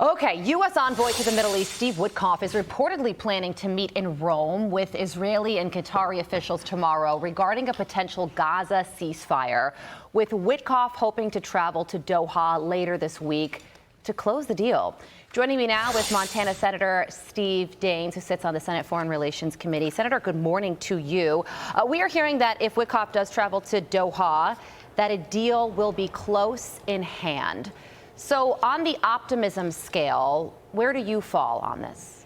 Okay, U.S. envoy to the Middle East, Steve Witkoff, is reportedly planning to meet in Rome with Israeli and Qatari officials tomorrow regarding a potential Gaza ceasefire, with Witkoff hoping to travel to Doha later this week to close the deal. Joining me now is Montana Senator Steve Daines, who sits on the Senate Foreign Relations Committee. Senator, good morning to you. We are hearing that if Witkoff does travel to Doha, that a deal will be close in hand. So on the optimism scale, where do you fall on this?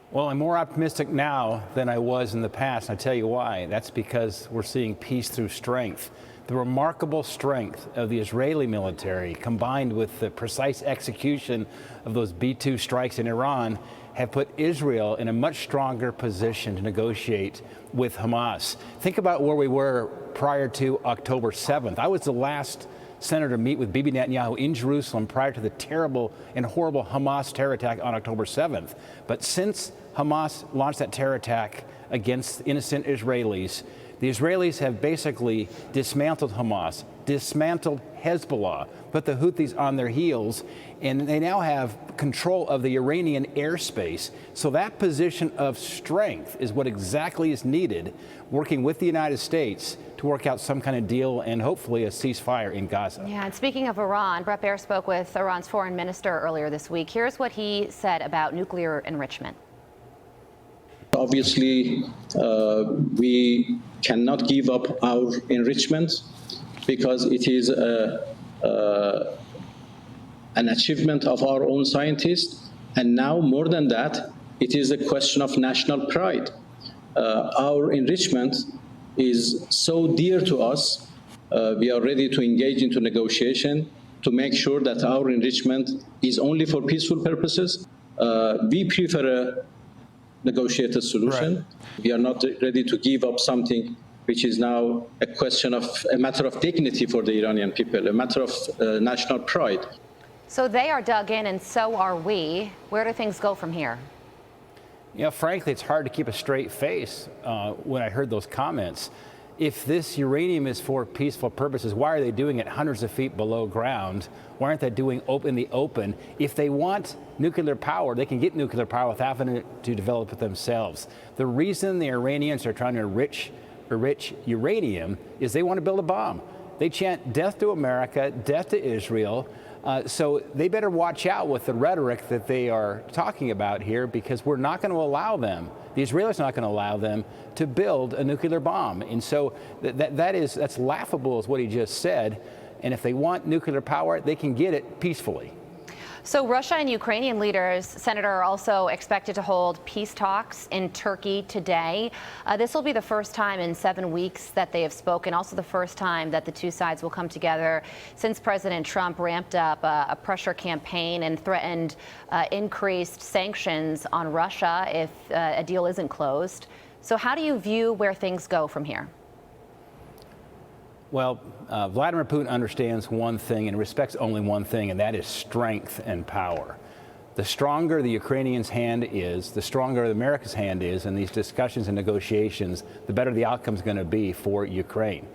Well, I'm more optimistic now than I was in the past. I'll tell you why. That's because we're seeing peace through strength. The remarkable strength of the Israeli military, combined with the precise execution of those B-2 strikes in Iran, have put Israel in a much stronger position to negotiate with Hamas. Think about where we were prior to October 7th. I was the last senator to meet with Bibi Netanyahu in Jerusalem prior to the terrible and horrible Hamas terror attack on October 7th. But since Hamas launched that terror attack against innocent Israelis, the Israelis have basically dismantled Hamas, dismantled Hezbollah, put the Houthis on their heels, and they now have control of the Iranian airspace. So that position of strength is what exactly is needed, working with the United States to work out some kind of deal and hopefully a ceasefire in Gaza. Yeah, and speaking of Iran, Bret Baier spoke with Iran's foreign minister earlier this week. Here's what he said about nuclear enrichment. Obviously, we cannot give up our enrichment because it is an achievement of our own scientists. And now, more than that, it is a question of national pride. Our enrichment is so dear to us. We are ready to engage into negotiation to make sure that our enrichment is only for peaceful purposes. We prefer a negotiated solution. Right. We are not ready to give up something which is now a matter of dignity for the Iranian people, a matter of national pride. So they are dug in, and so are we. Where do things go from here? You know, frankly, it's hard to keep a straight face when I heard those comments. If this uranium is for peaceful purposes, why are they doing it hundreds of feet below ground? Why aren't they doing in the open? If they want nuclear power, they can get nuclear power without having to develop it themselves. The reason the Iranians are trying to enrich uranium is they want to build a bomb. They chant death to America, death to Israel. So they better watch out with the rhetoric that they are talking about here, because we're not going to allow them, the Israelis are not going to allow them to build a nuclear bomb. And so that's laughable, is what he just said. And if they want nuclear power, they can get it peacefully. So Russia and Ukrainian leaders, Senator, are also expected to hold peace talks in Turkey today. This will be the first time in 7 weeks that they have spoken, also the first time that the two sides will come together since President Trump ramped up a pressure campaign and threatened increased sanctions on Russia if a deal isn't closed. So how do you view where things go from here? Well, Vladimir Putin understands one thing and respects only one thing, and that is strength and power. The stronger the Ukrainians' hand is, the stronger America's hand is in these discussions and negotiations, the better the outcome is going to be for Ukraine.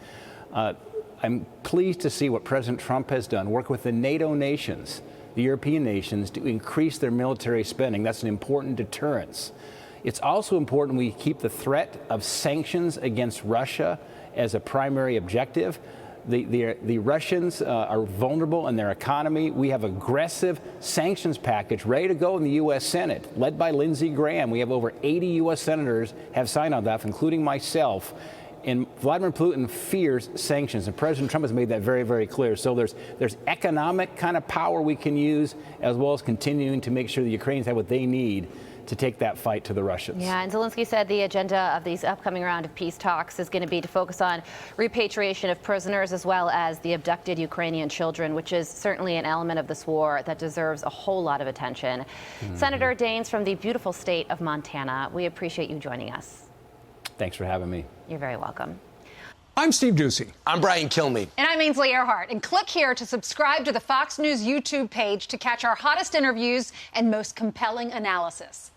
I'm pleased to see what President Trump has done, work with the NATO nations, the European nations, to increase their military spending. That's an important deterrence. It's also important we keep the threat of sanctions against Russia as a primary objective. The Russians are vulnerable in their economy. We have aggressive sanctions package ready to go in the U.S. Senate, led by Lindsey Graham. We have over 80 U.S. senators have signed on that, including myself. And Vladimir Putin fears sanctions, and President Trump has made that very, very clear. So there's economic kind of power we can use, as well as continuing to make sure the Ukrainians have what they need to take that fight to the Russians. Yeah, and Zelensky said the agenda of these upcoming round of peace talks is going to be to focus on repatriation of prisoners as well as the abducted Ukrainian children, which is certainly an element of this war that deserves a whole lot of attention. Mm-hmm. Senator Daines from the beautiful state of Montana, we appreciate you joining us. Thanks for having me. You're very welcome. I'm Steve Doocy. I'm Brian Kilmeade. And I'm Ainsley Earhart. And click here to subscribe to the Fox News YouTube page to catch our hottest interviews and most compelling analysis.